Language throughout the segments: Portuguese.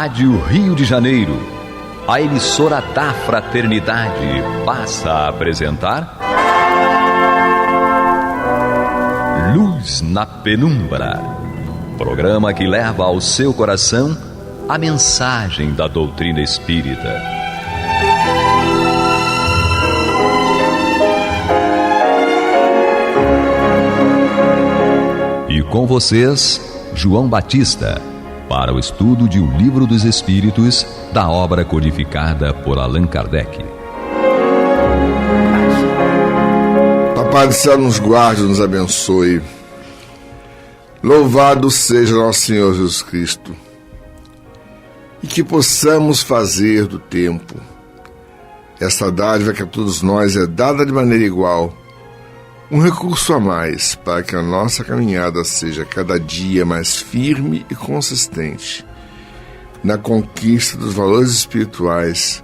Rádio Rio de Janeiro, a emissora da Fraternidade, passa a apresentar Luz na Penumbra, programa que leva ao seu coração a mensagem da doutrina espírita. E com vocês, João Batista, para o estudo de O Livro dos Espíritos, da obra codificada por Allan Kardec. Papai do céu nos guarde, nos abençoe. Louvado seja nosso Senhor Jesus Cristo. E que possamos fazer do tempo essa dádiva que a todos nós é dada de maneira igual, um recurso a mais para que a nossa caminhada seja cada dia mais firme e consistente na conquista dos valores espirituais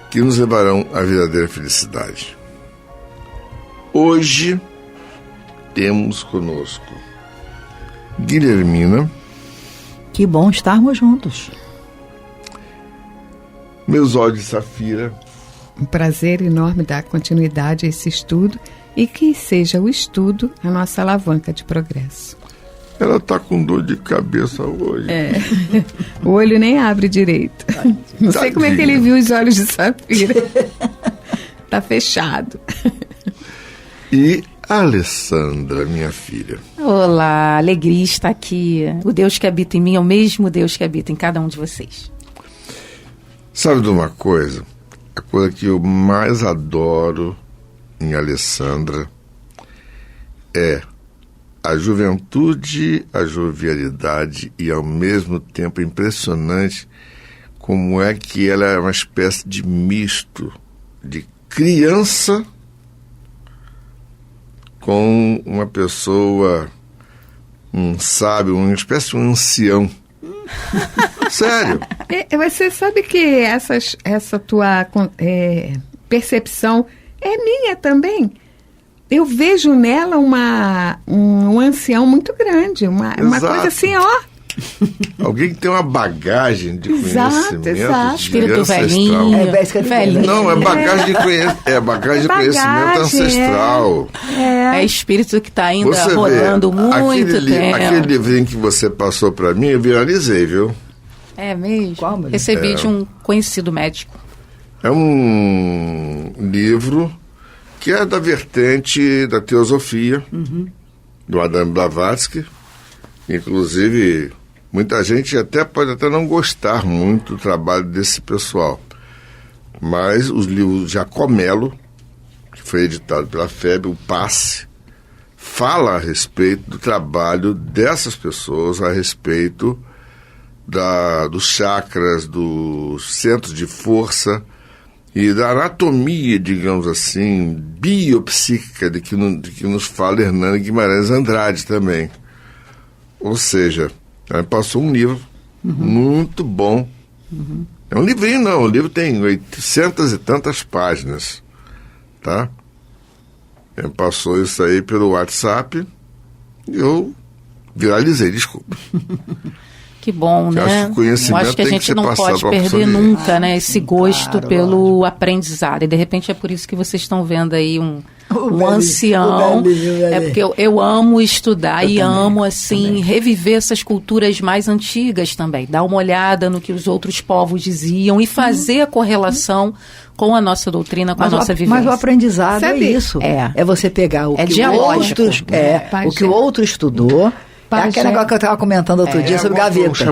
que nos levarão à verdadeira felicidade. Hoje temos conosco Guilhermina. Que bom estarmos juntos. Meus olhos de Safira. Um prazer enorme dar continuidade a esse estudo e que seja o estudo a nossa alavanca de progresso. Ela está com dor de cabeça hoje. O olho nem abre direito. Não sei como é que ele viu os olhos de Safira. Tá fechado. E a Alessandra, minha filha. Olá, alegria estar aqui. O Deus que habita em mim é o mesmo Deus que habita em cada um de vocês. Sabe de uma coisa? A coisa que eu mais adoro em Alessandra é a juventude, a jovialidade e ao mesmo tempo impressionante como é que ela é uma espécie de misto de criança com uma pessoa, um sábio, uma espécie de um ancião. Sério. Você sabe que essa tua percepção é minha também. Eu vejo nela um ancião muito grande, uma coisa assim, ó. Alguém que tem uma bagagem de conhecimento. Exato. Espírito velhinho. Velhinho. Não, é bagagem de conhecimento ancestral. É espírito que está ainda Você rodando vê, muito tempo. aquele livrinho que você passou para mim, eu viralizei, viu? É mesmo? Qual, meu? Recebi de um conhecido médico. É um livro que é da vertente da teosofia, do Adam Blavatsky. Inclusive, muita gente pode até não gostar muito do trabalho desse pessoal. Mas os livros de Jacomelo, que foi editado pela FEB, o Passe, fala a respeito do trabalho dessas pessoas, a respeito dos chakras, dos centros de força e da anatomia, digamos assim, biopsíquica de que nos fala Hernani Guimarães Andrade também. Ou seja, ela passou um livro muito bom. É um livrinho não, o livro tem 800 e tantas páginas, tá? Ela passou isso aí pelo WhatsApp e eu viralizei, desculpa. Que bom, né? Eu acho que a gente não pode perder nunca, né, esse gosto pelo aprendizado. E de repente é por isso que vocês estão vendo aí um ancião. É porque eu amo estudar e amo, assim, reviver essas culturas mais antigas também. Dar uma olhada no que os outros povos diziam e fazer a correlação com a nossa doutrina, com a nossa vivência. Mas o aprendizado é isso. É você pegar o que o outro estudou. É aquele negócio que eu estava comentando outro dia sobre gaveta.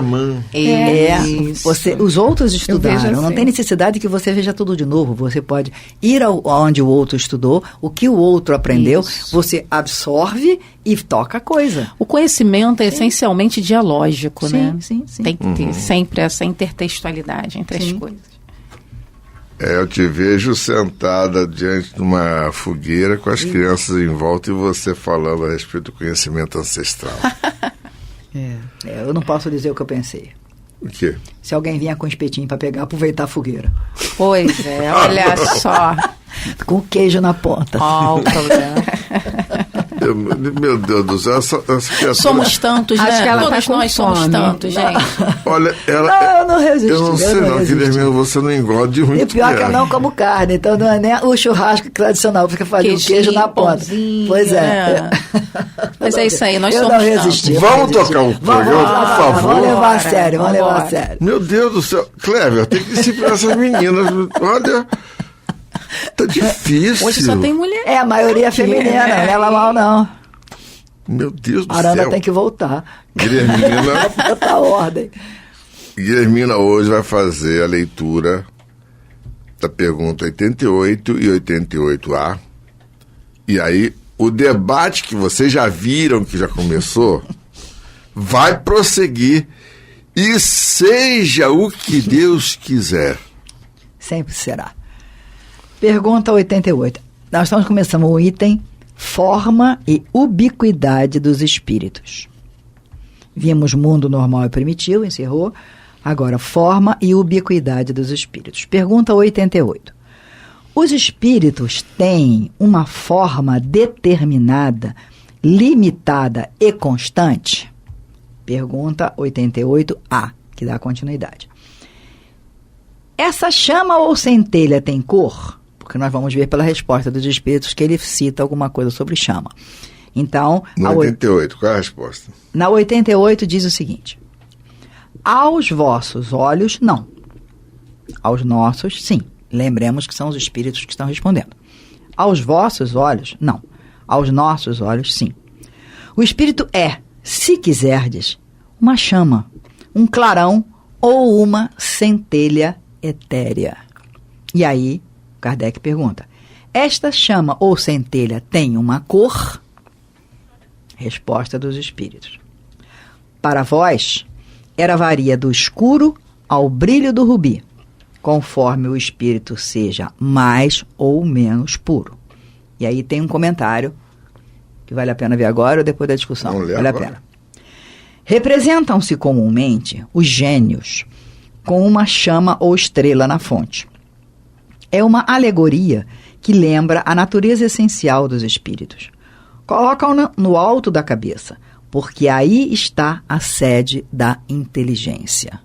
Os outros estudaram. Não tem necessidade que você veja tudo de novo. Você pode ir onde o outro estudou, o que o outro aprendeu, você absorve e toca a coisa. O conhecimento é essencialmente dialógico, né? Sim. Tem que ter sempre essa intertextualidade entre as coisas. Eu te vejo sentada diante de uma fogueira com as crianças em volta e você falando a respeito do conhecimento ancestral. Eu não posso dizer o que eu pensei. O quê? Se alguém vier com espetinho para pegar, aproveitar a fogueira. Pois é, olha só. Com queijo na ponta. Ó, o problema. Meu Deus do céu, essa criatura... Somos tantos, Acho né? que ela Todos tá com nós somos fome. tantos, gente. Olha, ela... Não, eu não resisti. Eu não sei não, Guilherme, você não engorde muito. E pior que eu não como carne, então não é nem o churrasco tradicional, fica fazendo queijo na ponta. Pãozinho, Pois é. Mas é isso aí, nós eu somos não resisti. tantos. Vamos tocar um programa, por favor? Vamos levar a sério, vamos levar a Vambora. sério. Meu Deus do céu. Cléber, tem que disciplinar essas meninas. Olha, tá difícil. Hoje só tem mulher. É, a maioria é feminina, não leva mal não. Meu Deus do A Aranda céu. tem que voltar. Guilhermina, Botar ordem. Guilhermina hoje vai fazer a leitura da pergunta 88 e 88A. E aí, o debate que vocês já viram que já começou vai prosseguir. E seja o que Deus quiser. Sempre será. Pergunta 88. Nós estamos começando o item forma e ubiquidade dos espíritos. Vimos mundo normal e primitivo, encerrou. Agora, forma e ubiquidade dos espíritos. Pergunta 88. Os espíritos têm uma forma determinada, limitada e constante? Pergunta 88A, que dá continuidade. Essa chama ou centelha tem cor? Porque nós vamos ver pela resposta dos espíritos que ele cita alguma coisa sobre chama. Então, No 88, qual é a resposta? na 88 diz o seguinte: aos vossos olhos, não. Aos nossos, sim. Lembremos que são os espíritos que estão respondendo. Aos vossos olhos, não. Aos nossos olhos, sim. O espírito é, se quiserdes, uma chama, um clarão ou uma centelha etérea. E aí, Kardec pergunta: esta chama ou centelha tem uma cor? Resposta dos espíritos: para vós, ela varia do escuro ao brilho do rubi, conforme o espírito seja mais ou menos puro. E aí tem um comentário que vale a pena ver agora ou depois da discussão? Vamos ler Vale agora. a pena. Representam-se comumente os gênios com uma chama ou estrela na fonte. É uma alegoria que lembra a natureza essencial dos espíritos. Colocam-no no alto da cabeça, porque aí está a sede da inteligência.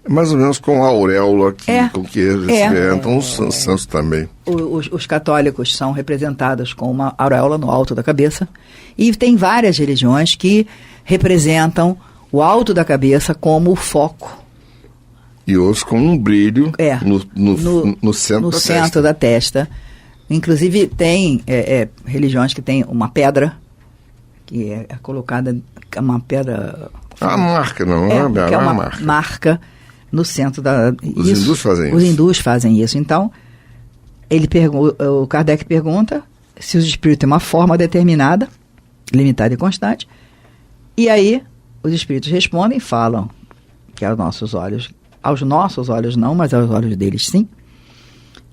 Mais ou menos com a auréola com que eles representam os santos também. Os católicos são representados com uma auréola no alto da cabeça, e tem várias religiões que representam o alto da cabeça como o foco. E outros com um brilho no centro da testa. Inclusive tem religiões que têm uma pedra que é colocada, uma pedra... A marca, não é uma marca. Marca no centro da... Os hindus fazem isso. Os hindus fazem isso. Então, o Kardec pergunta se os espíritos têm uma forma determinada, limitada e constante. E aí, os espíritos respondem e falam que aos nossos olhos não, mas aos olhos deles sim.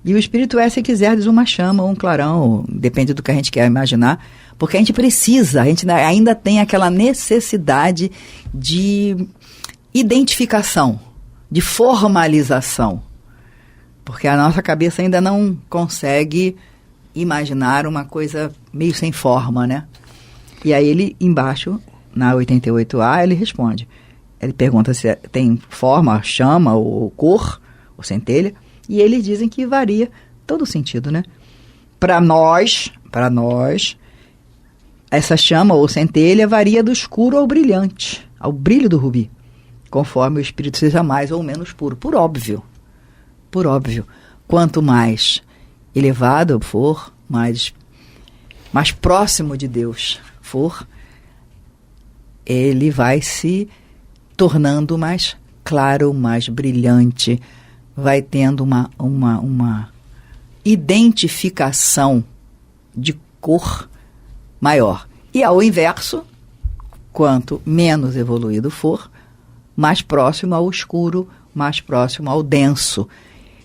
E o espírito é, se quiserdes, uma chama ou um clarão, depende do que a gente quer imaginar, porque a gente precisa, a gente ainda tem aquela necessidade de identificação, de formalização, porque a nossa cabeça ainda não consegue imaginar uma coisa meio sem forma, né? E aí ele, embaixo, na 88A, ele responde. Ele pergunta se tem forma, chama ou cor, ou centelha, e eles dizem que varia todo o sentido, né? Para nós, essa chama ou centelha varia do escuro ao brilhante, ao brilho do rubi, conforme o espírito seja mais ou menos puro, por óbvio. Quanto mais elevado for, mais próximo de Deus for, ele vai se tornando mais claro, mais brilhante, vai tendo uma identificação de cor maior. E ao inverso, quanto menos evoluído for, mais próximo ao escuro, mais próximo ao denso.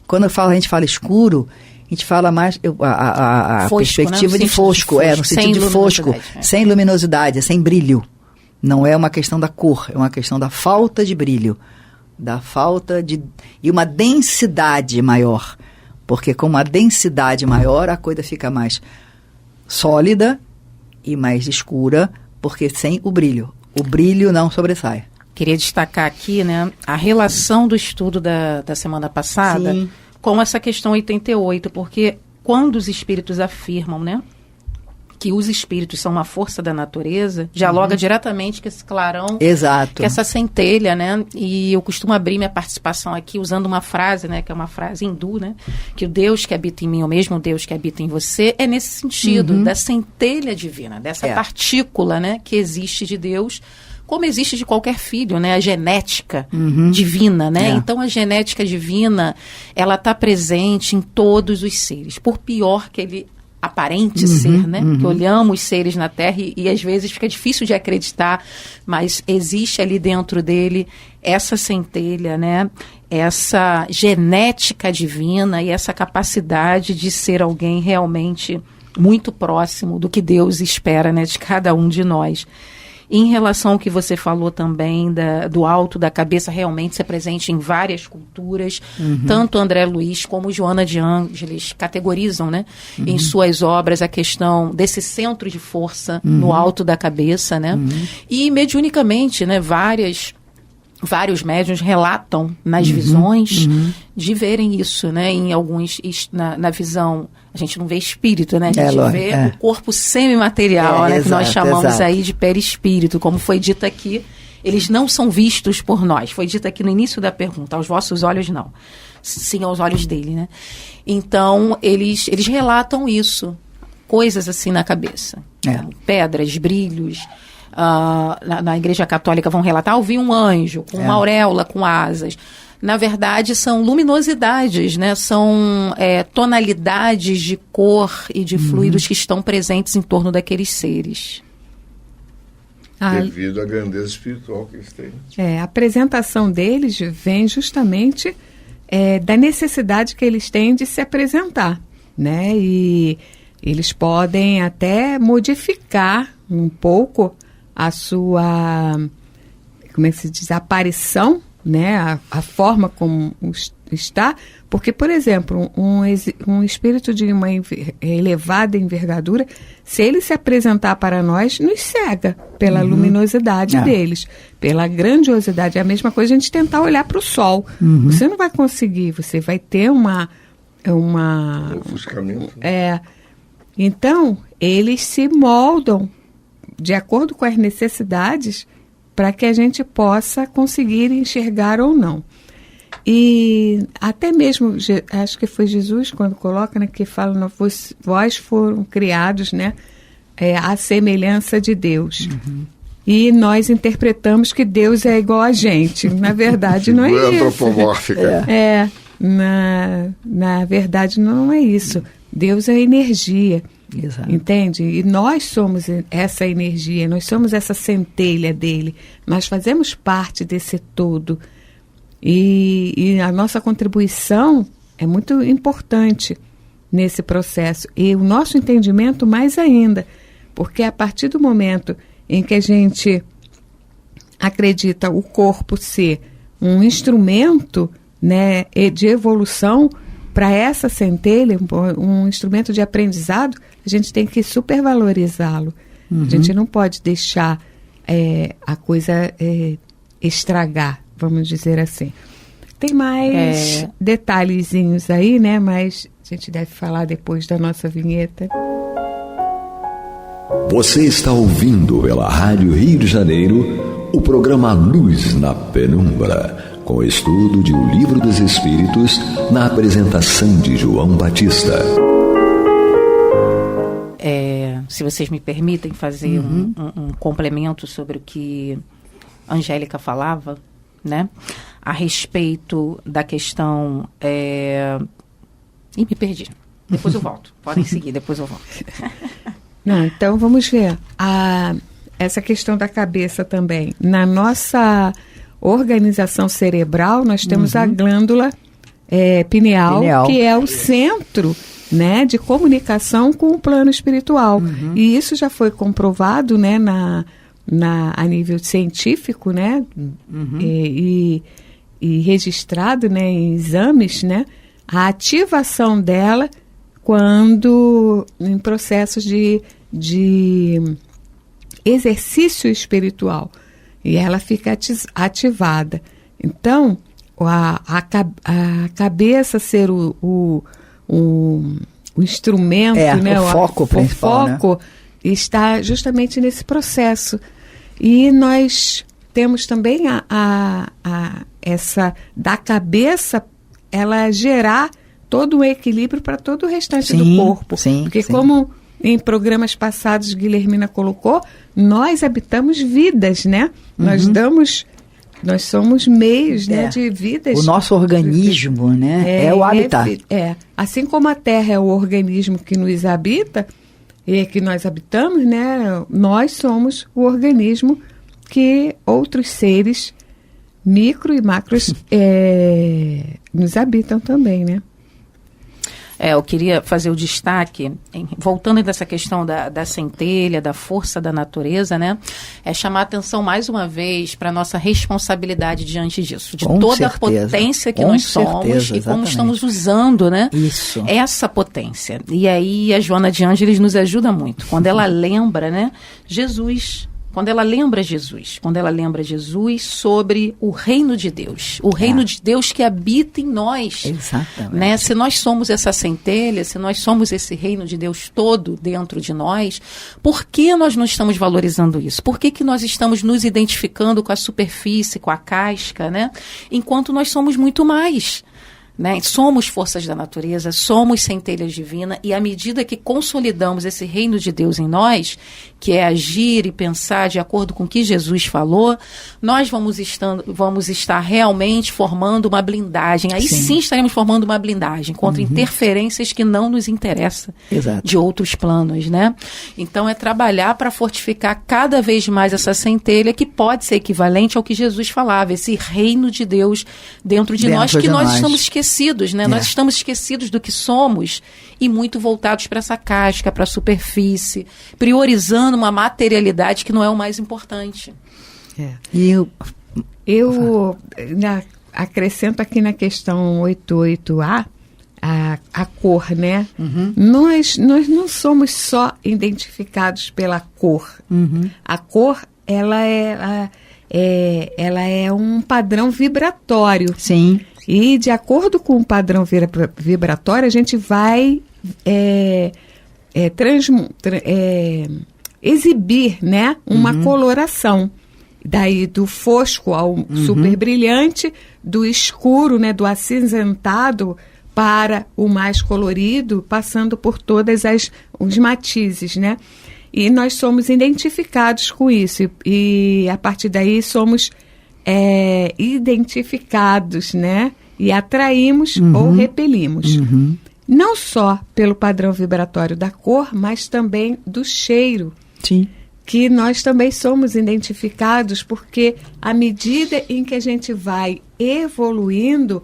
Quando a gente fala escuro, a gente fala mais a fosco, perspectiva, né? De fosco, no sentido de fosco, sem luminosidade, sem brilho. Não é uma questão da cor, é uma questão da falta de brilho, da falta de... e uma densidade maior, porque com uma densidade maior a coisa fica mais sólida e mais escura, porque sem o brilho. O brilho não sobressai. Queria destacar aqui, né, a relação do estudo da semana passada Sim. com essa questão 88, porque quando os espíritos afirmam, né, que os espíritos são uma força da natureza, dialoga diretamente com esse clarão, Exato. com essa centelha, né? E eu costumo abrir minha participação aqui usando uma frase, né, que é uma frase hindu, né, que o Deus que habita em mim, o mesmo Deus que habita em você, é nesse sentido, da centelha divina, dessa partícula, né, que existe de Deus, como existe de qualquer filho, né? A genética divina, né? Então, a genética divina, ela está presente em todos os seres, por pior que ele aparente ser, né? Que olhamos seres na Terra e às vezes fica difícil de acreditar, mas existe ali dentro dele essa centelha, né? Essa genética divina e essa capacidade de ser alguém realmente muito próximo do que Deus espera, né? De cada um de nós. Em relação ao que você falou também do alto da cabeça, realmente ser presente em várias culturas, tanto André Luiz como Joana de Ângeles categorizam, né, em suas obras a questão desse centro de força no alto da cabeça, né, e mediunicamente, né, vários médiuns relatam nas visões de verem isso, né, em alguns, na visão, a gente não vê espírito, né, a gente vê o corpo semimaterial, né, que nós chamamos aí de perispírito, como foi dito aqui, eles não são vistos por nós, foi dito aqui no início da pergunta, aos vossos olhos não, sim aos olhos dele, né, então eles relatam isso, coisas assim na cabeça, pedras, brilhos. Na Igreja Católica vão relatar, vi um anjo com uma auréola, com asas. Na verdade, são luminosidades, né? São tonalidades de cor e de fluidos que estão presentes em torno daqueles seres. Devido à grandeza espiritual que eles têm. A apresentação deles vem justamente da necessidade que eles têm de se apresentar, né? E eles podem até modificar um pouco a sua, como é que se diz, a aparição, né, a forma como está, porque, por exemplo, um espírito de uma elevada envergadura, se ele se apresentar para nós, nos cega pela luminosidade deles, pela grandiosidade. É a mesma coisa a gente tentar olhar para o sol. Você não vai conseguir, você vai ter um ofuscamento. Então, eles se moldam de acordo com as necessidades para que a gente possa conseguir enxergar ou não. E até mesmo, acho que foi Jesus quando coloca, né, que fala, vós foram criados, né, à semelhança de Deus. E nós interpretamos que Deus é igual a gente. Na verdade, não é isso. Antropomórfica. Na verdade, não é isso. Deus é energia. Exato. Entende? E nós somos essa energia, nós somos essa centelha dele, nós fazemos parte desse todo e a nossa contribuição é muito importante nesse processo e o nosso entendimento mais ainda, porque a partir do momento em que a gente acredita o corpo ser um instrumento, né, de evolução para essa centelha, um instrumento de aprendizado, a gente tem que supervalorizá-lo. A gente não pode deixar a coisa estragar, vamos dizer assim. Tem mais detalhezinhos aí, né? Mas a gente deve falar depois da nossa vinheta. Você está ouvindo pela Rádio Rio de Janeiro o programa Luz na Penumbra, com o estudo de O Livro dos Espíritos, na apresentação de João Batista. Se vocês me permitem fazer um complemento sobre o que a Angélica falava, né? A respeito da questão... Ih, me perdi. Depois eu volto. Podem seguir, depois eu volto. Não, então vamos ver. Essa questão da cabeça também. Na nossa organização cerebral, nós temos a glândula pineal, que é o centro, né, de comunicação com o plano espiritual. E isso já foi comprovado, né, a nível científico, né, e registrado, né, em exames, né, a ativação dela quando em processos de exercício espiritual, e ela fica ativada. Então, a cabeça ser o instrumento, né? O foco principal, o foco, né? Está justamente nesse processo. E nós temos também essa da cabeça, ela gerar todo o equilíbrio para todo o restante do corpo. Porque como em programas passados Guilhermina colocou, nós habitamos vidas, né? Nós somos meios, né, de vidas. O nosso organismo, né, é o habitat. Assim como a Terra é o organismo que nos habita, e que nós habitamos, né, nós somos o organismo que outros seres, micro e macros, nos habitam também, né? Eu queria fazer o destaque, voltando dessa questão da centelha, da força da natureza, né? Chamar a atenção mais uma vez para a nossa responsabilidade diante disso, de toda a potência que nós somos e como estamos usando, né? Isso. Essa potência. E aí a Joana de Ângeles nos ajuda muito. Quando ela lembra, né? Quando ela lembra Jesus sobre o reino de Deus, o reino de Deus que habita em nós. Exatamente. Né? Se nós somos essa centelha, se nós somos esse reino de Deus todo dentro de nós, por que nós não estamos valorizando isso? Por que nós estamos nos identificando com a superfície, com a casca, né? Enquanto nós somos muito mais? Né? Somos forças da natureza, somos centelhas divinas, e à medida que consolidamos esse reino de Deus em nós, que é agir e pensar de acordo com o que Jesus falou, nós vamos estar realmente formando uma blindagem. Aí sim estaremos formando uma blindagem contra interferências que não nos interessam de outros planos, né? Então é trabalhar para fortificar cada vez mais essa centelha, que pode ser equivalente ao que Jesus falava, esse reino de Deus dentro de nós, que nós estamos esquecidos, né? Nós estamos esquecidos do que somos e muito voltados para essa casca, para a superfície, priorizando uma materialidade que não é o mais importante. E eu acrescento aqui na questão 88A a cor, né? Nós não somos só identificados pela cor. A cor, ela é um padrão vibratório. Sim. E de acordo com o padrão vibratório, a gente vai exibir, né, uma coloração. Daí do fosco ao super brilhante, do escuro, né, do acinzentado para o mais colorido, passando por todas os matizes, né? E nós somos identificados com isso. E a partir daí somos identificados, né? E atraímos ou repelimos. Não só pelo padrão vibratório da cor, mas também do cheiro. Sim. Que nós também somos identificados, porque à medida em que a gente vai evoluindo,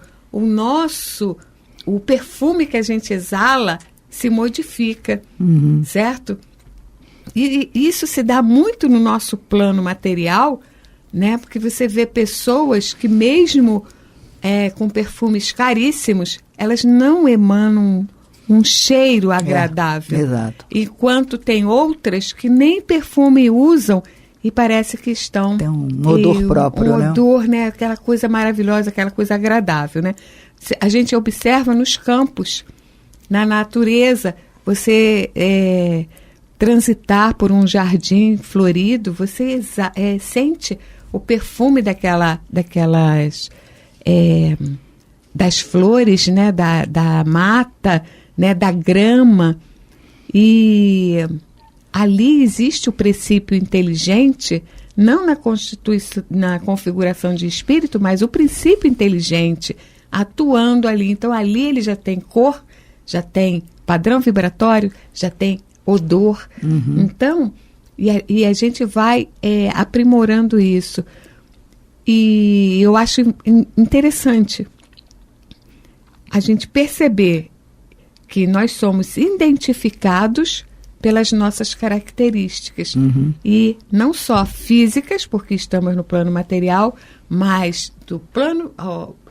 o perfume que a gente exala se modifica, certo? E isso se dá muito no nosso plano material, né? Porque você vê pessoas que mesmo com perfumes caríssimos, elas não emanam um cheiro agradável. Exato. Enquanto tem outras que nem perfume usam e parece que estão... Tem um odor próprio, né? Um odor, né? Aquela coisa maravilhosa, aquela coisa agradável, né? A gente observa nos campos, na natureza, você transitar por um jardim florido, você sente o perfume das flores, né? Da mata, né, da grama, e ali existe o princípio inteligente, não na configuração de espírito, mas o princípio inteligente atuando ali. Então ali ele já tem cor, já tem padrão vibratório, já tem odor. Então, e a gente vai aprimorando isso. E eu acho interessante a gente perceber que nós somos identificados pelas nossas características. E não só físicas, porque estamos no plano material, mas do plano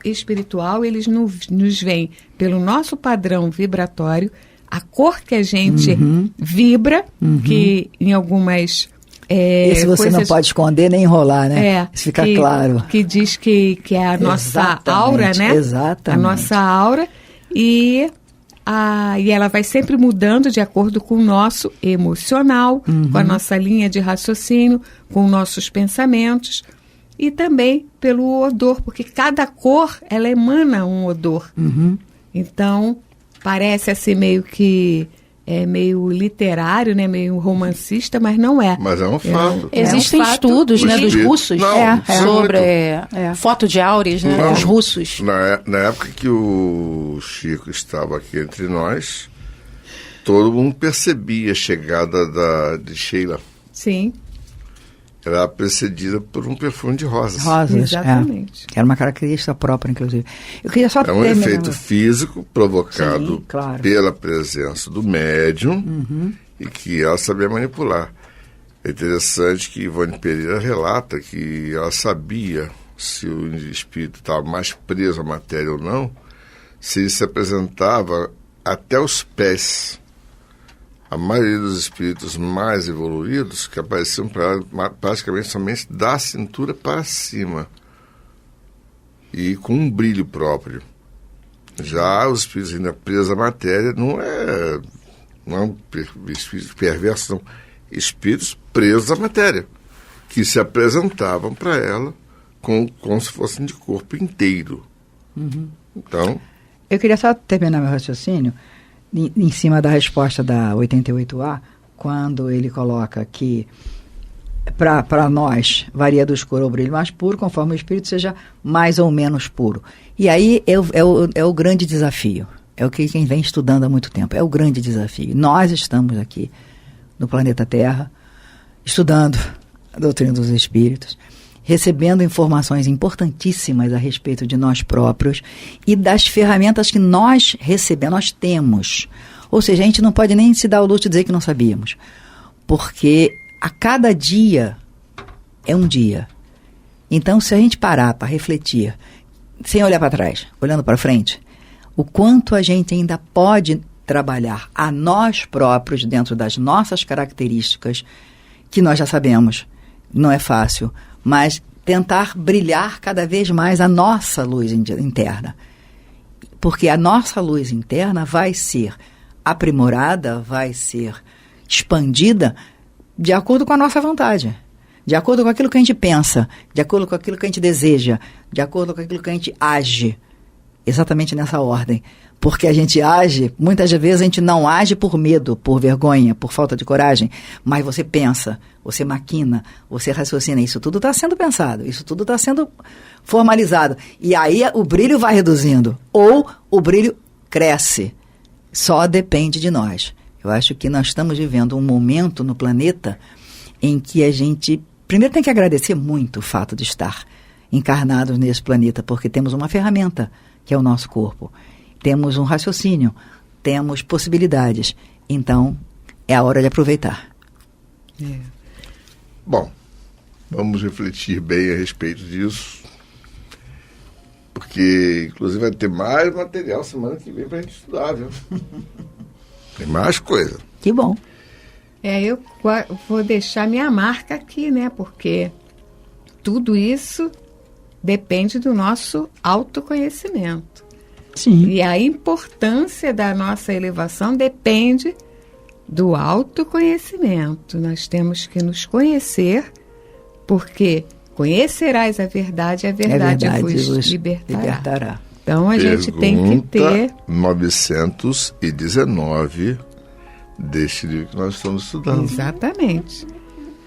espiritual, eles nos veem pelo nosso padrão vibratório, a cor que a gente vibra, que em algumas... Isso você coisas, não pode esconder nem enrolar, né? Isso fica claro. Que diz que é a nossa aura, né? Exatamente. A nossa aura. E ela vai sempre mudando de acordo com o nosso emocional, com a nossa linha de raciocínio, com nossos pensamentos e também pelo odor, porque cada cor, ela emana um odor. Então, parece assim meio que... meio literário, né, meio romancista, mas não é. Mas é um fato. Existem estudos, né, dos russos sobre foto de áureas, né, dos russos. Na época que o Chico estava aqui entre nós, todo mundo percebia a chegada de Sheila. Sim. Era precedida por um perfume de rosas. Exatamente. Era uma característica própria, inclusive. Eu queria só um efeito físico provocado Sim, claro. pela presença do médium e que ela sabia manipular. É interessante que Ivone Pereira relata que ela sabia se o espírito estava mais preso à matéria ou não, se ele se apresentava até os pés. A maioria dos espíritos mais evoluídos que apareciam para ela praticamente somente da cintura para cima e com um brilho próprio. Já os espíritos ainda presos à matéria não é espíritos perversos, não. Espíritos presos à matéria, que se apresentavam para ela como se fossem de corpo inteiro. Então... Eu queria só terminar meu raciocínio em cima da resposta da 88A, quando ele coloca que para nós varia do escuro ao brilho mais puro, conforme o espírito seja mais ou menos puro. E aí é o grande desafio. É o que quem vem estudando há muito tempo. É o grande desafio. Nós estamos aqui no planeta Terra, estudando a doutrina dos espíritos, recebendo informações importantíssimas a respeito de nós próprios e das ferramentas que nós recebemos, nós temos. Ou seja, a gente não pode nem se dar o luxo de dizer que não sabíamos, porque a cada dia é um dia. Então, se a gente parar para refletir, sem olhar para trás, olhando para frente, o quanto a gente ainda pode trabalhar a nós próprios dentro das nossas características, que nós já sabemos, não é fácil, mas tentar brilhar cada vez mais a nossa luz interna. Porque a nossa luz interna vai ser aprimorada, vai ser expandida de acordo com a nossa vontade, de acordo com aquilo que a gente pensa, de acordo com aquilo que a gente deseja, de acordo com aquilo que a gente age. Exatamente nessa ordem. Porque a gente age, muitas vezes a gente não age por medo, por vergonha, por falta de coragem, mas você pensa, você maquina, você raciocina, isso tudo está sendo pensado, isso tudo está sendo formalizado. E aí o brilho vai reduzindo, ou o brilho cresce. Só depende de nós. Eu acho que nós estamos vivendo um momento no planeta em que a gente, primeiro, tem que agradecer muito o fato de estar encarnados nesse planeta, porque temos uma ferramenta, que é o nosso corpo. Temos um raciocínio, temos possibilidades. Então, é a hora de aproveitar. Bom, vamos refletir bem a respeito disso, porque, inclusive, vai ter mais material semana que vem para a gente estudar, viu? Tem mais coisa. Que bom. Eu vou deixar minha marca aqui, né? Porque tudo isso depende do nosso autoconhecimento. Sim. E a importância da nossa elevação depende do autoconhecimento. Nós temos que nos conhecer, porque conhecerás a verdade vos libertará. Então a gente tem que ter... 919 deste livro que nós estamos estudando. Exatamente.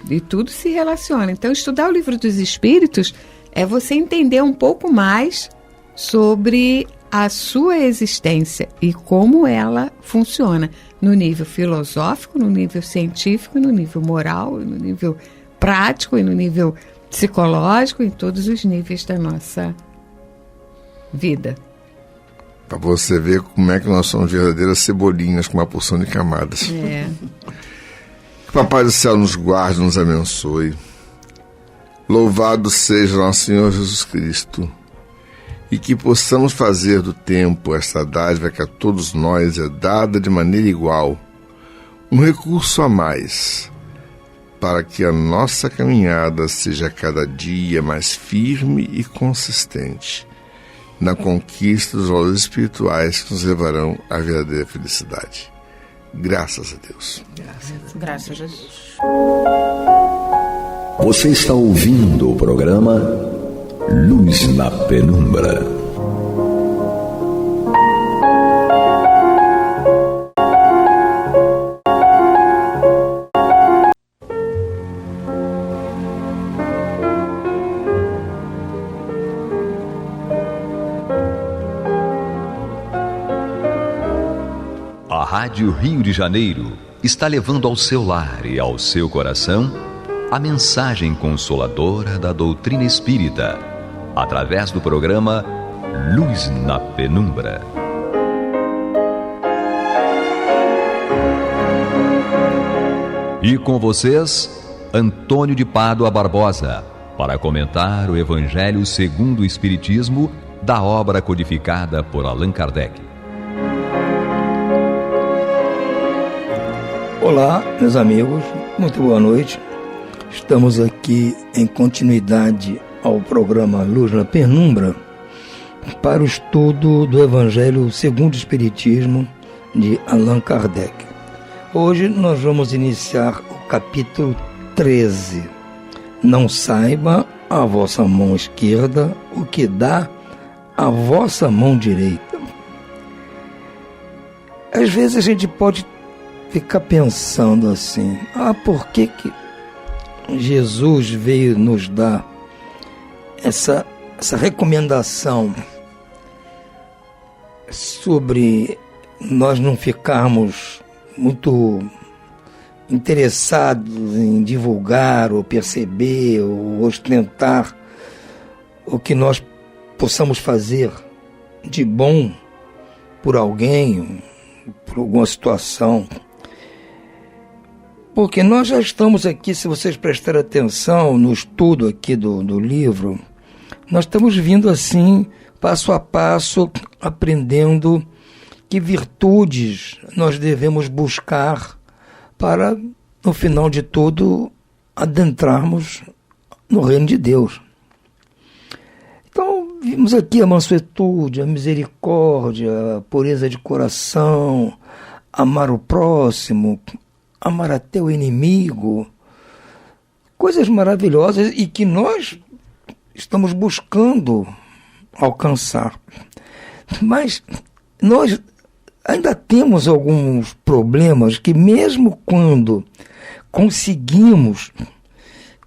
E tudo se relaciona. Então, estudar o Livro dos Espíritos é você entender um pouco mais sobre a sua existência e como ela funciona no nível filosófico, no nível científico, no nível moral, no nível prático e no nível psicológico, em todos os níveis da nossa vida. Para você ver como é que nós somos verdadeiras cebolinhas com uma porção de camadas. É. Que o Papai do Céu nos guarde, nos abençoe. Louvado seja nosso Senhor Jesus Cristo. e que possamos fazer do tempo esta dádiva que a todos nós é dada de maneira igual, um recurso a mais, para que a nossa caminhada seja cada dia mais firme e consistente na conquista dos valores espirituais que nos levarão à verdadeira felicidade. Graças a Deus. Graças a Deus. Você está ouvindo o programa Luz na Penumbra. A Rádio Rio de Janeiro está levando ao seu lar e ao seu coração a mensagem consoladora da doutrina espírita, através do programa Luz na Penumbra. E com vocês, Antônio de Pádua Barbosa, para comentar o Evangelho segundo o Espiritismo da obra codificada por Allan Kardec. Olá, meus amigos, muito boa noite. Estamos aqui em continuidade ao programa Luz na Penumbra para o estudo do Evangelho segundo o Espiritismo de Allan Kardec. Hoje nós vamos iniciar o capítulo 13. Não saiba a vossa mão esquerda o que dá a vossa mão direita. Às vezes a gente pode ficar pensando assim, por que Jesus veio nos dar essa recomendação sobre nós não ficarmos muito interessados em divulgar ou perceber ou ostentar o que nós possamos fazer de bom por alguém, por alguma situação. Porque nós já estamos aqui, se vocês prestarem atenção no estudo aqui do livro, nós estamos vindo assim, passo a passo, aprendendo que virtudes nós devemos buscar para, no final de tudo, adentrarmos no reino de Deus. Então, vimos aqui a mansuetude, a misericórdia, a pureza de coração, amar o próximo, amar até o inimigo, coisas maravilhosas e que nós estamos buscando alcançar. Mas nós ainda temos alguns problemas que mesmo quando conseguimos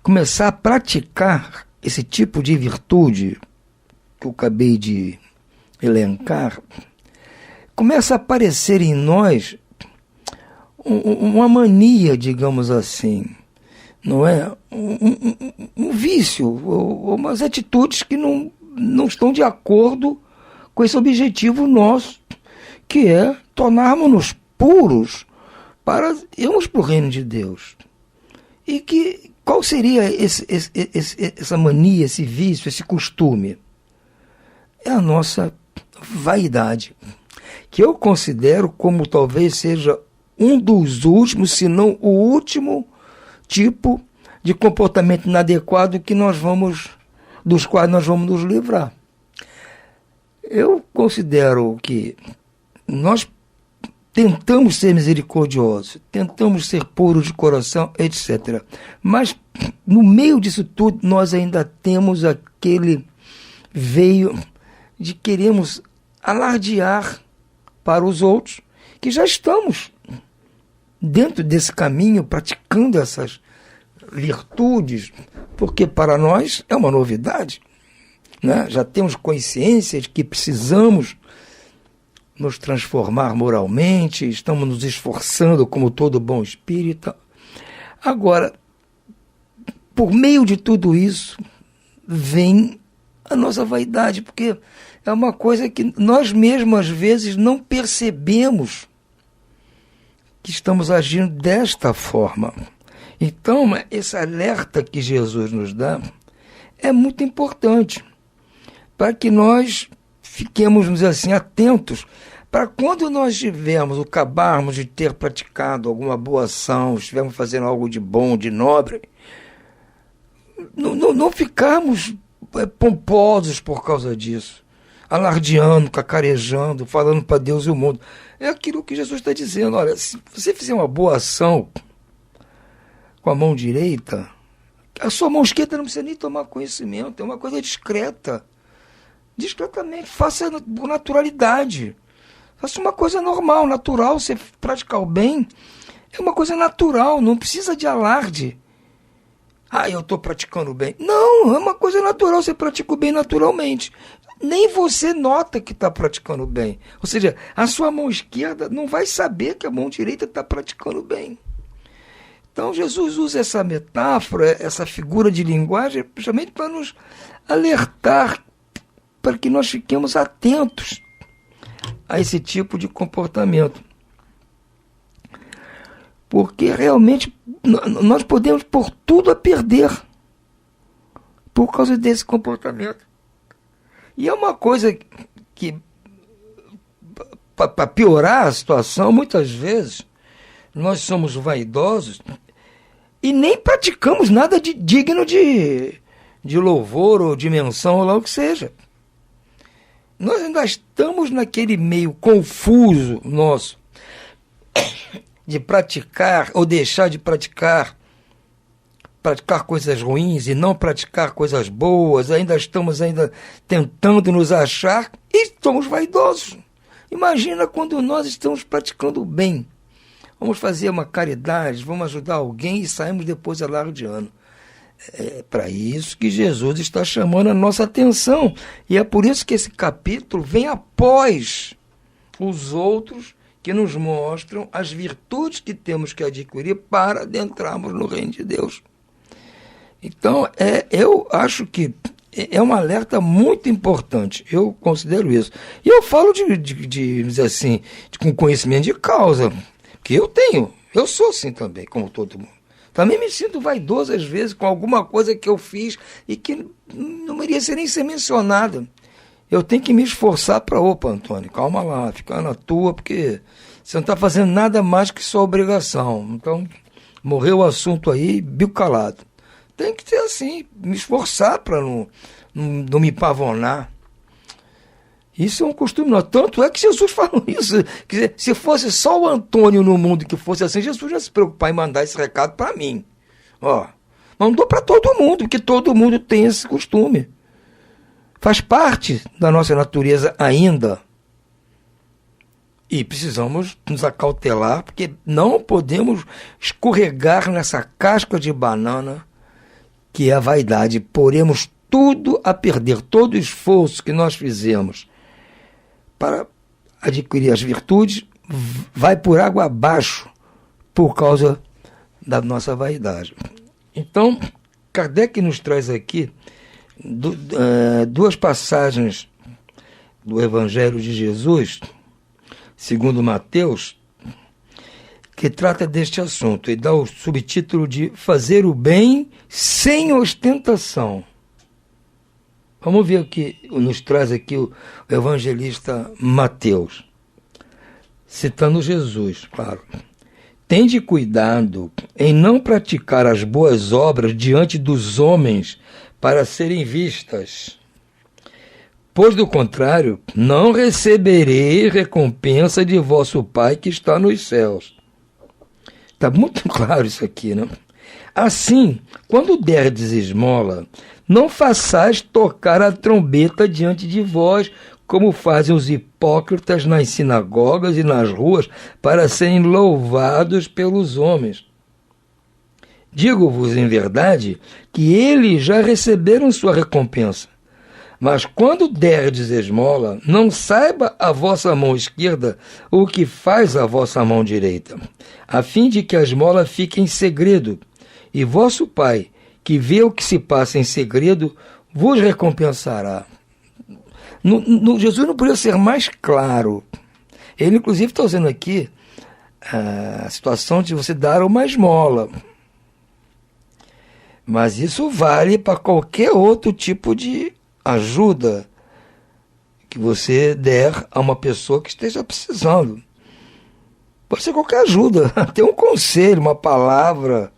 começar a praticar esse tipo de virtude que eu acabei de elencar, começa a aparecer em nós uma mania, digamos assim, não é? Um vício, umas atitudes que não estão de acordo com esse objetivo nosso, que é tornarmos-nos puros para irmos para o reino de Deus. E qual seria essa mania, esse vício, esse costume? É a nossa vaidade, que eu considero como talvez seja um dos últimos, se não o último tipo de comportamento inadequado dos quais nós vamos nos livrar. Eu considero que nós tentamos ser misericordiosos, tentamos ser puros de coração, etc. Mas no meio disso tudo nós ainda temos aquele veio de queremos alardear para os outros que já estamos dentro desse caminho, praticando essas virtudes, porque para nós é uma novidade, né? Já temos consciência de que precisamos nos transformar moralmente, estamos nos esforçando como todo bom espírita. Agora, por meio de tudo isso, vem a nossa vaidade, porque é uma coisa que nós mesmos às vezes não percebemos que estamos agindo desta forma. Então, esse alerta que Jesus nos dá é muito importante para que nós fiquemos, vamos dizer assim, atentos para quando nós acabarmos de ter praticado alguma boa ação, estivermos fazendo algo de bom, de nobre, não ficarmos pomposos por causa disso, alardeando, cacarejando, falando para Deus e o mundo. É aquilo que Jesus está dizendo. Olha, se você fizer uma boa ação com a mão direita, a sua mão esquerda não precisa nem tomar conhecimento, é uma coisa discreta. Discretamente, faça por naturalidade. Faça uma coisa normal, natural. Você praticar o bem é uma coisa natural, não precisa de alarde. Eu estou praticando o bem. Não, é uma coisa natural, você pratica o bem naturalmente. Nem você nota que está praticando o bem. Ou seja, a sua mão esquerda não vai saber que a mão direita está praticando o bem. Então Jesus usa essa metáfora, essa figura de linguagem, justamente para nos alertar, para que nós fiquemos atentos a esse tipo de comportamento. Porque realmente nós podemos pôr tudo a perder por causa desse comportamento. E é uma coisa que, para piorar a situação, muitas vezes nós somos vaidosos e nem praticamos nada digno de louvor ou de menção, ou lá o que seja. Nós ainda estamos naquele meio confuso nosso de praticar ou deixar de praticar coisas ruins e não praticar coisas boas. Ainda estamos tentando nos achar e somos vaidosos. Imagina quando nós estamos praticando o bem. Vamos fazer uma caridade, vamos ajudar alguém e saímos depois alardeando. É para isso que Jesus está chamando a nossa atenção. E é por isso que esse capítulo vem após os outros que nos mostram as virtudes que temos que adquirir para adentrarmos no reino de Deus. Então, eu acho que é um alerta muito importante. Eu considero isso. E eu falo dizer assim, com conhecimento de causa, que eu tenho. Eu sou assim também, como todo mundo. Também me sinto vaidoso, às vezes, com alguma coisa que eu fiz e que não merecia nem ser mencionada. Eu tenho que me esforçar para, Antônio, calma lá, fica na tua, porque você não está fazendo nada mais que sua obrigação. Então, morreu o assunto aí, bico calado. Tem que ser assim, me esforçar para não me pavonar. Isso é um costume nosso. Tanto é que Jesus falou isso. Quer dizer, se fosse só o Antônio no mundo que fosse assim, Jesus já se preocupar em mandar esse recado para mim. Mandou para todo mundo, porque todo mundo tem esse costume. Faz parte da nossa natureza ainda. E precisamos nos acautelar, porque não podemos escorregar nessa casca de banana que é a vaidade. Poremos tudo a perder, todo o esforço que nós fizemos para adquirir as virtudes vai por água abaixo por causa da nossa vaidade. Então, Kardec nos traz aqui duas passagens do Evangelho de Jesus, segundo Mateus, que trata deste assunto e dá o subtítulo de fazer o bem sem ostentação. Vamos ver o que nos traz aqui o evangelista Mateus, citando Jesus, claro. Tende cuidado em não praticar as boas obras diante dos homens para serem vistas, pois do contrário, não receberei recompensa de vosso Pai que está nos céus. Está muito claro isso aqui, né? Assim, quando derdes esmola, não façais tocar a trombeta diante de vós, como fazem os hipócritas nas sinagogas e nas ruas, para serem louvados pelos homens. Digo-vos em verdade que eles já receberam sua recompensa. Mas quando derdes esmola, não saiba a vossa mão esquerda o que faz a vossa mão direita, a fim de que a esmola fique em segredo, e vosso Pai, que vê o que se passa em segredo, vos recompensará. Jesus não podia ser mais claro. Ele, inclusive, está usando aqui a situação de você dar uma esmola. Mas isso vale para qualquer outro tipo de ajuda que você der a uma pessoa que esteja precisando. Pode ser qualquer ajuda, até um conselho, uma palavra,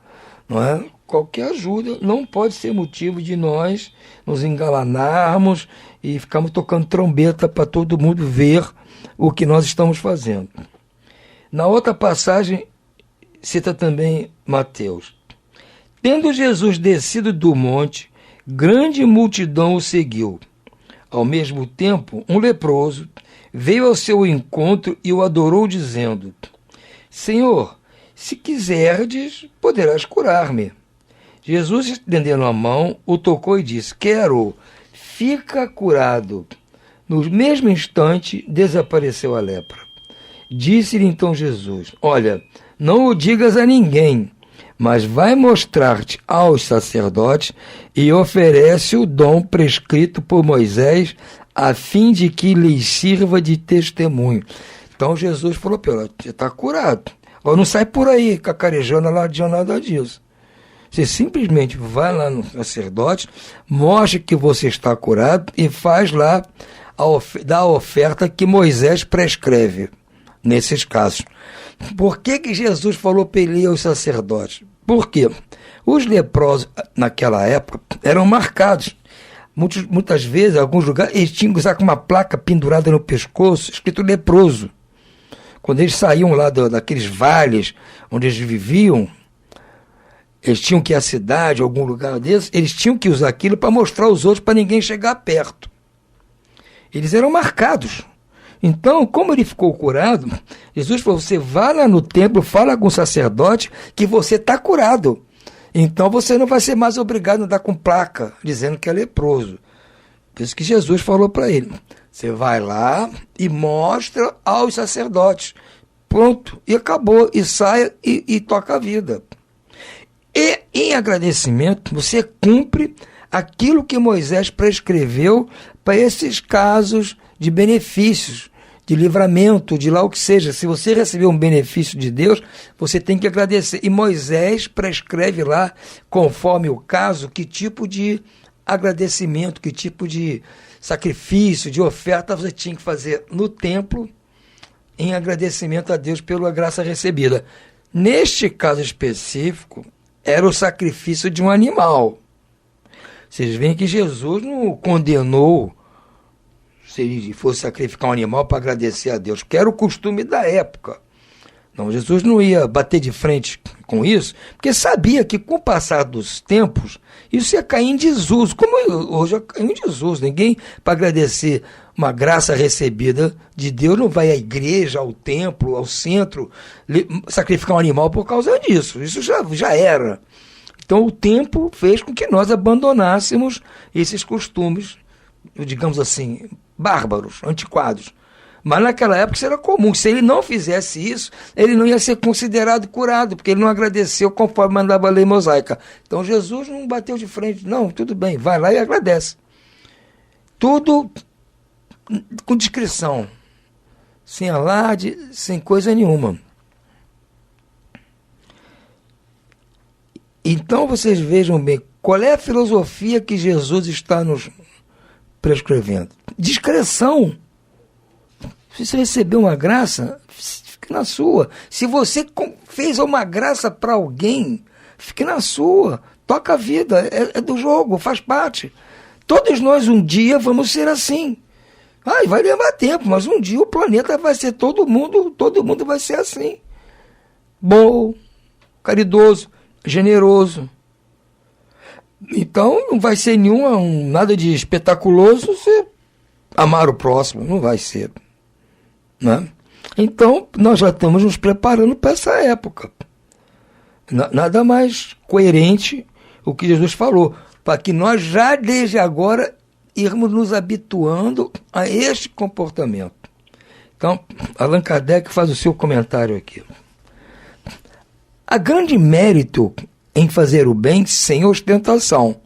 não é? Qualquer ajuda não pode ser motivo de nós nos engalanarmos e ficarmos tocando trombeta para todo mundo ver o que nós estamos fazendo. Na outra passagem, cita também Mateus. Tendo Jesus descido do monte, grande multidão o seguiu. Ao mesmo tempo, um leproso veio ao seu encontro e o adorou, dizendo: Senhor, se quiserdes, poderás curar-me. Jesus, estendendo a mão, o tocou e disse: Quero, fica curado. No mesmo instante, desapareceu a lepra. Disse-lhe então Jesus: Olha, não o digas a ninguém, mas vai mostrar-te aos sacerdotes e oferece o dom prescrito por Moisés, a fim de que lhes sirva de testemunho. Então Jesus falou para ela: você está curado. Ou não sai por aí cacarejando, alardeando nada disso. Você simplesmente vai lá no sacerdote, mostra que você está curado e faz lá dá a oferta que Moisés prescreve nesses casos. Por que Jesus falou para ele ir aos sacerdotes? Por quê? Os leprosos, naquela época, eram marcados. Muitas vezes, em alguns lugares, eles tinham que usar com uma placa pendurada no pescoço, escrito leproso. Quando eles saíam lá daqueles vales onde eles viviam, eles tinham que ir à cidade, algum lugar desses, eles tinham que usar aquilo para mostrar aos outros, para ninguém chegar perto. Eles eram marcados. Então, como ele ficou curado, Jesus falou: você vai lá no templo, fala com o sacerdote que você está curado. Então você não vai ser mais obrigado a andar com placa, dizendo que é leproso. Por isso que Jesus falou para ele: você vai lá e mostra aos sacerdotes. Pronto, e acabou, e saia e toca a vida. E em agradecimento, você cumpre aquilo que Moisés prescreveu para esses casos de benefícios, de livramento, de lá o que seja. Se você recebeu um benefício de Deus, você tem que agradecer. E Moisés prescreve lá, conforme o caso, que tipo de agradecimento, que tipo de sacrifício, de oferta você tinha que fazer no templo em agradecimento a Deus pela graça recebida. Neste caso específico, era o sacrifício de um animal. Vocês veem que Jesus não condenou se ele fosse sacrificar um animal para agradecer a Deus, que era o costume da época. Não, Jesus não ia bater de frente com isso, porque sabia que com o passar dos tempos, isso ia cair em desuso, como hoje caiu em desuso. Ninguém, para agradecer uma graça recebida de Deus, não vai à igreja, ao templo, ao centro, sacrificar um animal por causa disso. Isso já era. Então o tempo fez com que nós abandonássemos esses costumes, digamos assim, bárbaros, antiquados. Mas naquela época isso era comum. Se ele não fizesse isso, ele não ia ser considerado curado, porque ele não agradeceu conforme mandava a lei mosaica. Então Jesus não bateu de frente. Não, tudo bem, vai lá e agradece. Tudo com discrição, sem alarde, sem coisa nenhuma. Então vocês vejam bem, qual é a filosofia que Jesus está nos prescrevendo? Discreção. Se você recebeu uma graça, fique na sua. Se você fez uma graça para alguém, fique na sua. Toca a vida, é do jogo, faz parte. Todos nós um dia vamos ser assim. Vai levar tempo, mas um dia o planeta vai ser todo mundo vai ser assim. Bom, caridoso, generoso. Então não vai ser nada de espetaculoso você amar o próximo, não vai ser. Né? Então nós já estamos nos preparando para essa época. Nada mais coerente o que Jesus falou, para que nós já desde agora irmos nos habituando a este comportamento. Então, Allan Kardec faz o seu comentário aqui. Há grande mérito em fazer o bem sem ostentação.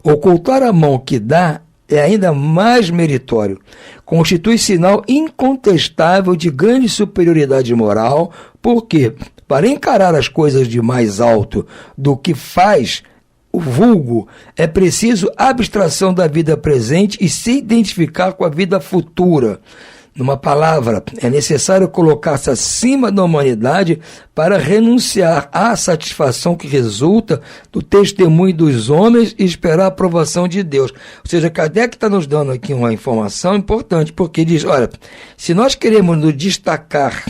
Ocultar a mão que dá é ainda mais meritório. Constitui sinal incontestável de grande superioridade moral, porque, para encarar as coisas de mais alto do que faz, o vulgo, é preciso abstração da vida presente e se identificar com a vida futura. Numa palavra, é necessário colocar-se acima da humanidade para renunciar à satisfação que resulta do testemunho dos homens e esperar a aprovação de Deus. Ou seja, Kardec está nos dando aqui uma informação importante, porque diz, olha, se nós queremos nos destacar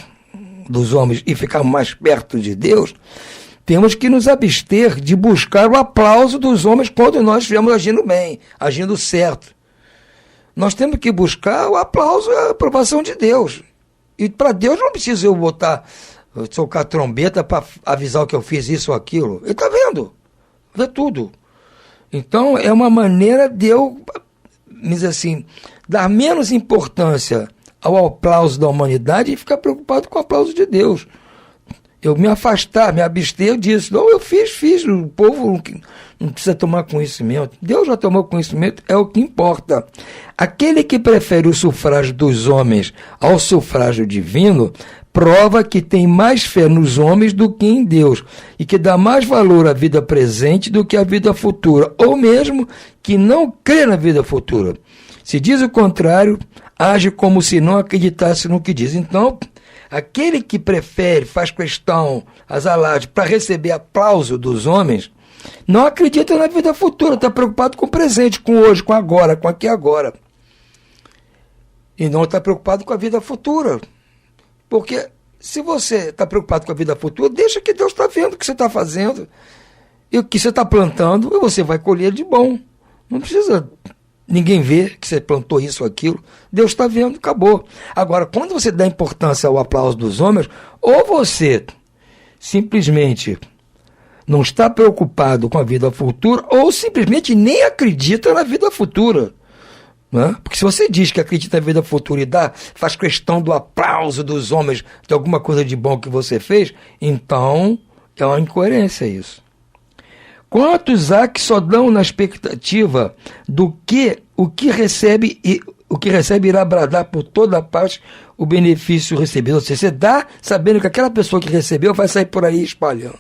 dos homens e ficar mais perto de Deus, temos que nos abster de buscar o aplauso dos homens quando nós estivermos agindo bem, agindo certo. Nós temos que buscar o aplauso e a aprovação de Deus. E para Deus não precisa eu socar trombeta para avisar que eu fiz isso ou aquilo. Ele está vendo. Vê tudo. Então é uma maneira de eu, dizer assim, dar menos importância ao aplauso da humanidade e ficar preocupado com o aplauso de Deus. Eu me afastar, me abster disso. Não, eu fiz. O povo não precisa tomar conhecimento. Deus já tomou conhecimento, é o que importa. Aquele que prefere o sufrágio dos homens ao sufrágio divino, prova que tem mais fé nos homens do que em Deus, e que dá mais valor à vida presente do que à vida futura, ou mesmo que não crê na vida futura. Se diz o contrário, age como se não acreditasse no que diz. Então, aquele que prefere, faz questão, as alardes, para receber aplauso dos homens, não acredita na vida futura, está preocupado com o presente, com hoje, com agora, com aqui e agora. E não está preocupado com a vida futura. Porque se você está preocupado com a vida futura, deixa que Deus está vendo o que você está fazendo, e o que você está plantando, e você vai colher de bom. Não precisa ninguém ver que você plantou isso ou aquilo. Deus está vendo, acabou. Agora, quando você dá importância ao aplauso dos homens, ou você simplesmente não está preocupado com a vida futura, ou simplesmente nem acredita na vida futura. Né? Porque se você diz que acredita na vida futura e faz questão do aplauso dos homens de alguma coisa de bom que você fez, então é uma incoerência isso. Quantos há que só dão na expectativa do que o que recebe irá bradar por toda parte o benefício recebido? Ou seja, você dá sabendo que aquela pessoa que recebeu vai sair por aí espalhando.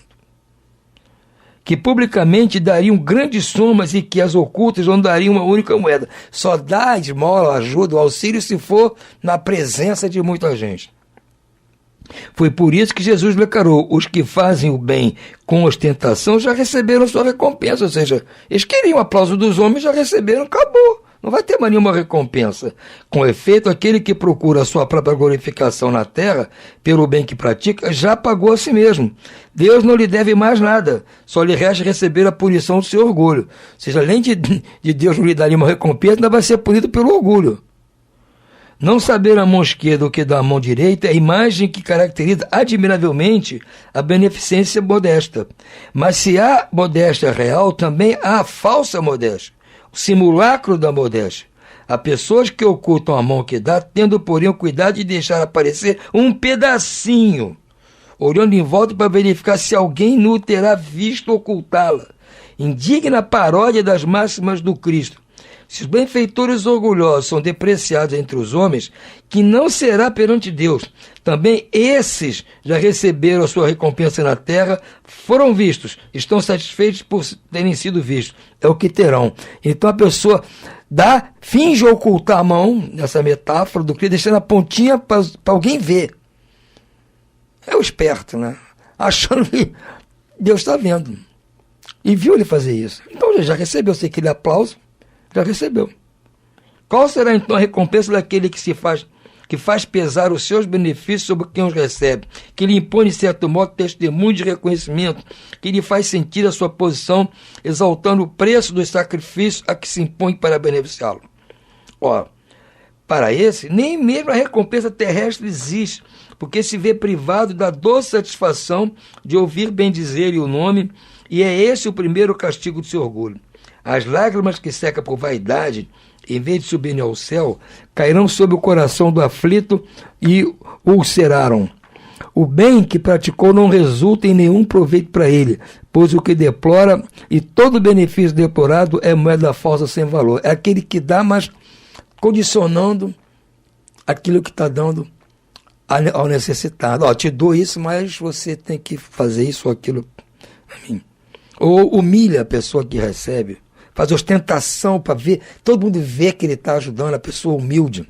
Que publicamente dariam grandes somas e que as ocultas não dariam uma única moeda. Só dá a esmola, ajuda, o auxílio se for na presença de muita gente. Foi por isso que Jesus declarou: os que fazem o bem com ostentação já receberam sua recompensa. Ou seja, eles queriam o aplauso dos homens, já receberam, acabou. Não vai ter mais nenhuma recompensa. Com efeito, aquele que procura a sua própria glorificação na terra, pelo bem que pratica, já pagou a si mesmo. Deus não lhe deve mais nada, só lhe resta receber a punição do seu orgulho. Ou seja, além de Deus não lhe dar nenhuma recompensa, ainda vai ser punido pelo orgulho. Não saber a mão esquerda o que dá a mão direita é a imagem que caracteriza admiravelmente a beneficência modesta. Mas se há modéstia real, também há a falsa modéstia, o simulacro da modéstia. Há pessoas que ocultam a mão que dá, tendo, porém, o cuidado de deixar aparecer um pedacinho, olhando em volta para verificar se alguém não terá visto ocultá-la. Indigna paródia das máximas do Cristo. Se os benfeitores orgulhosos são depreciados entre os homens, que não será perante Deus. Também esses já receberam a sua recompensa na terra, foram vistos, estão satisfeitos por terem sido vistos. É o que terão. Então a pessoa finge ocultar a mão, nessa metáfora do Cristo, deixando a pontinha para alguém ver. É o esperto, né? Achando que Deus está vendo. E viu ele fazer isso. Então já recebeu aquele aplauso. Já recebeu. Qual será então a recompensa daquele que faz pesar os seus benefícios sobre quem os recebe, que lhe impõe de certo modo testemunho de reconhecimento, que lhe faz sentir a sua posição, exaltando o preço dos sacrifícios a que se impõe para beneficiá-lo? Para esse, nem mesmo a recompensa terrestre existe, porque se vê privado da doce satisfação de ouvir bendizer-lhe o nome, e é esse o primeiro castigo do seu orgulho. As lágrimas que seca por vaidade, em vez de subirem ao céu, cairão sobre o coração do aflito e o ulceraram. O bem que praticou não resulta em nenhum proveito para ele, pois o que deplora e todo benefício deplorado é moeda falsa sem valor. É aquele que dá, mas condicionando aquilo que está dando ao necessitado. Te dou isso, mas você tem que fazer isso ou aquilo para mim. ou humilha a pessoa que recebe, faz ostentação para ver, todo mundo vê que ele está ajudando a pessoa humilde.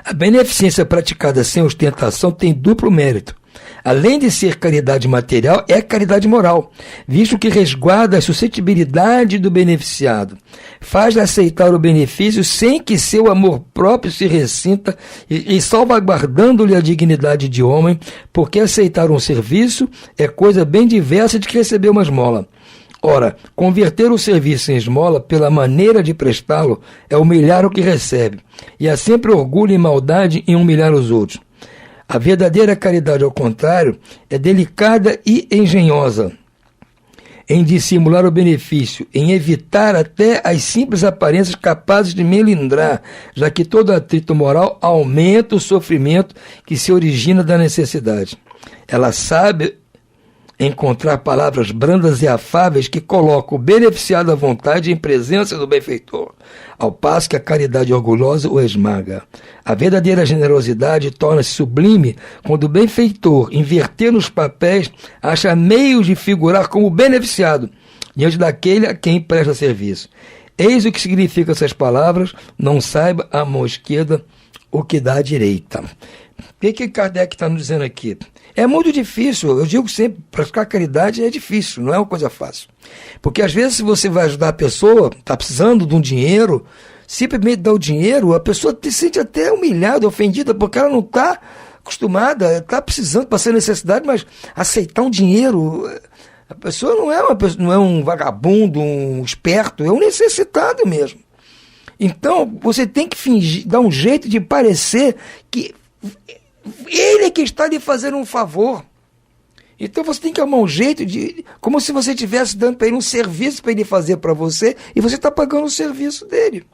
A beneficência praticada sem ostentação tem duplo mérito. Além de ser caridade material, é caridade moral, visto que resguarda a suscetibilidade do beneficiado, faz-lhe aceitar o benefício sem que seu amor próprio se ressinta e salvaguardando-lhe a dignidade de homem, porque aceitar um serviço é coisa bem diversa de que receber uma esmola. Ora, converter o serviço em esmola pela maneira de prestá-lo é humilhar o que recebe, e há sempre orgulho e maldade em humilhar os outros. A verdadeira caridade, ao contrário, é delicada e engenhosa em dissimular o benefício, em evitar até as simples aparências capazes de melindrar, já que todo atrito moral aumenta o sofrimento que se origina da necessidade. Ela sabe encontrar palavras brandas e afáveis que colocam o beneficiado à vontade em presença do benfeitor, ao passo que a caridade orgulhosa o esmaga. A verdadeira generosidade torna-se sublime quando o benfeitor, invertendo os papéis, acha meios de figurar como beneficiado diante daquele a quem presta serviço. Eis o que significam essas palavras: não saiba a mão esquerda o que dá à direita. O que Kardec está nos dizendo aqui? É muito difícil, eu digo sempre, praticar caridade é difícil, não é uma coisa fácil. Porque às vezes, se você vai ajudar a pessoa, está precisando de um dinheiro, simplesmente dá o dinheiro, a pessoa se sente até humilhada, ofendida, porque ela não está acostumada, está precisando, passando necessidade, mas aceitar um dinheiro, a pessoa não é um vagabundo, um esperto, é um necessitado mesmo. Então, você tem que fingir, dar um jeito de parecer que ele é que está lhe fazendo um favor. Então você tem que arrumar um jeito de, como se você estivesse dando para ele um serviço para ele fazer para você, e você está pagando o serviço dele.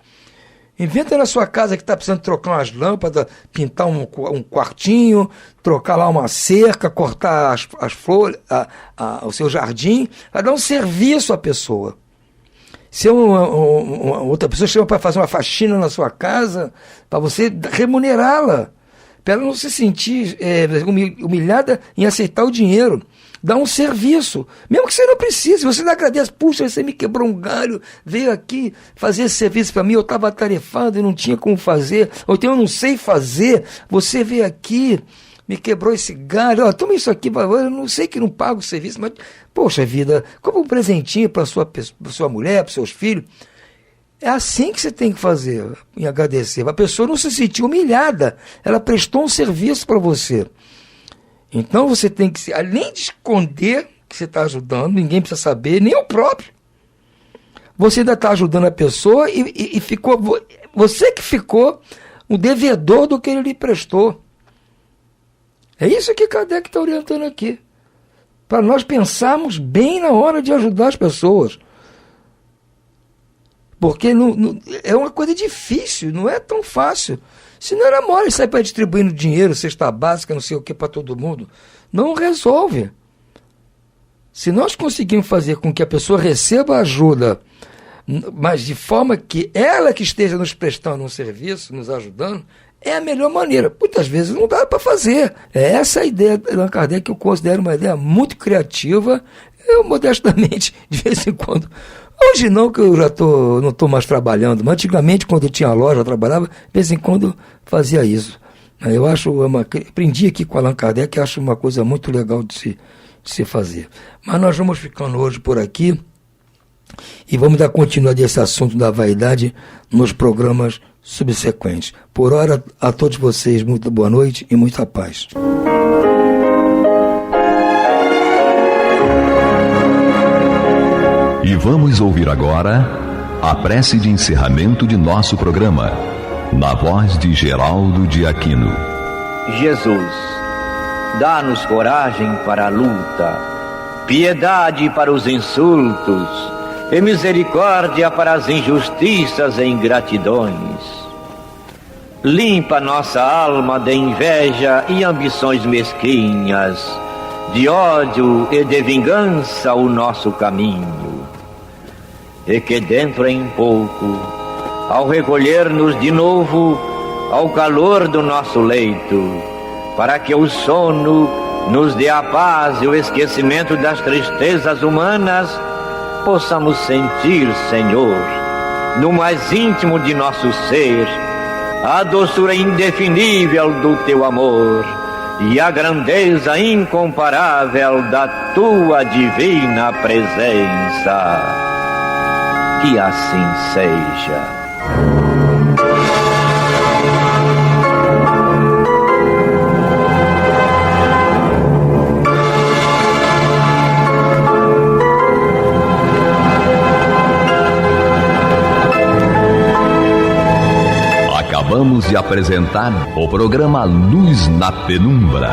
Inventa na sua casa que está precisando trocar umas lâmpadas, pintar um quartinho, trocar lá uma cerca, cortar as flores, o seu jardim, vai dar um serviço à pessoa. Se outra pessoa chama para fazer uma faxina na sua casa, para você remunerá-la, para ela não se sentir humilhada em aceitar o dinheiro. Dá um serviço, mesmo que você não precise, você não agradece: puxa, você me quebrou um galho, veio aqui fazer esse serviço para mim, eu estava atarefado e não tinha como fazer, ou então eu não sei fazer, você veio aqui, me quebrou esse galho, toma isso aqui, eu não sei que não pago o serviço, mas, poxa vida, como um presentinho para sua mulher, para seus filhos. É assim que você tem que fazer, em agradecer. A pessoa não se sentiu humilhada, ela prestou um serviço para você. Então você tem que, além de esconder que você está ajudando, ninguém precisa saber, nem o próprio. Você ainda está ajudando a pessoa e ficou, você que ficou o devedor do que ele lhe prestou. É isso que Kardec está orientando aqui. Para nós pensarmos bem na hora de ajudar as pessoas. Porque é uma coisa difícil, não é tão fácil. Se não era mole sair para distribuindo dinheiro, cesta básica, não sei o que, para todo mundo. Não resolve. Se nós conseguirmos fazer com que a pessoa receba ajuda, mas de forma que ela que esteja nos prestando um serviço, nos ajudando, é a melhor maneira. Muitas vezes não dá para fazer. É essa a ideia de Allan Kardec, que eu considero uma ideia muito criativa. Eu, modestamente, de vez em quando... Hoje não, que eu já não estou mais trabalhando, mas antigamente, quando eu tinha loja, eu trabalhava, de vez em quando fazia isso. Eu aprendi aqui com Allan Kardec, que acho uma coisa muito legal de se fazer. Mas nós vamos ficando hoje por aqui e vamos dar continuidade a esse assunto da vaidade nos programas subsequentes. Por hora, a todos vocês, muito boa noite e muita paz. E vamos ouvir agora a prece de encerramento de nosso programa, na voz de Geraldo de Aquino. Jesus, dá-nos coragem para a luta, piedade para os insultos e misericórdia para as injustiças e ingratidões. Limpa nossa alma de inveja e ambições mesquinhas, de ódio e de vingança o nosso caminho. E que dentro em pouco, ao recolher-nos de novo ao calor do nosso leito, para que o sono nos dê a paz e o esquecimento das tristezas humanas, possamos sentir, Senhor, no mais íntimo de nosso ser, a doçura indefinível do Teu amor e a grandeza incomparável da Tua divina presença. Que assim seja. Acabamos de apresentar o programa Luz na Penumbra,